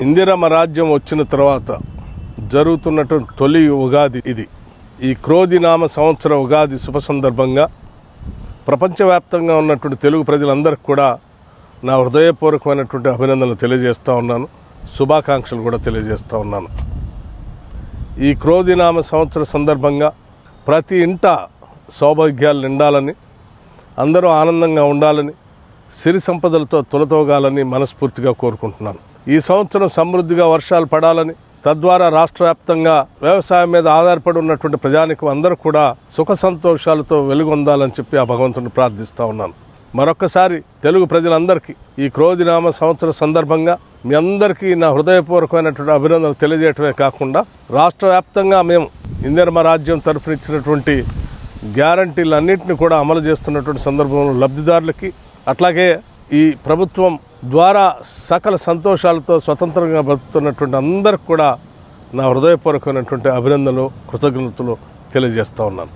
ఇందిరమ్మ రాజ్యం వచ్చిన తర్వాత జరుగుతున్నటువంటి తొలి ఉగాది ఇది. ఈ క్రోధినామ సంవత్సర ఉగాది శుభ సందర్భంగా ప్రపంచవ్యాప్తంగా ఉన్నటువంటి తెలుగు ప్రజలందరికీ కూడా నా హృదయపూర్వకమైనటువంటి అభినందనలు తెలియజేస్తూ ఉన్నాను, శుభాకాంక్షలు కూడా తెలియజేస్తూ ఉన్నాను. ఈ క్రోధినామ సంవత్సర సందర్భంగా ప్రతి ఇంట సౌభాగ్యాలు నిండాలని, అందరూ ఆనందంగా ఉండాలని, సిరి సంపదలతో తులతోగాలని మనస్ఫూర్తిగా కోరుకుంటున్నాను. ఈ సంవత్సరం సమృద్ధిగా వర్షాలు పడాలని, తద్వారా రాష్ట్ర వ్యాప్తంగా వ్యవసాయం మీద ఆధారపడి ఉన్నటువంటి ప్రజానికం అందరూ కూడా సుఖ సంతోషాలతో వెలుగొందాలని చెప్పి ఆ భగవంతుని ప్రార్థిస్తూ ఉన్నాను. మరొక్కసారి తెలుగు ప్రజలందరికీ ఈ క్రోధినామ సంవత్సర సందర్భంగా మీ అందరికీ నా హృదయపూర్వకమైనటువంటి అభినందనలు తెలియజేయటమే కాకుండా రాష్ట్ర వ్యాప్తంగా మేము ఇందిరమ్మ రాజ్యం తరఫున ఇచ్చినటువంటి గ్యారంటీలన్నింటినీ కూడా అమలు చేస్తున్నటువంటి సందర్భంలో లబ్ధిదారులకి, అట్లాగే ఈ ప్రభుత్వం ద్వారా సకల సంతోషాలతో స్వతంత్రంగా బతుకుతున్నటువంటి అందరికి కూడా నా హృదయపూర్వకమైనటువంటి అభినందనలు, కృతజ్ఞతలు తెలియజేస్తూ ఉన్నాను.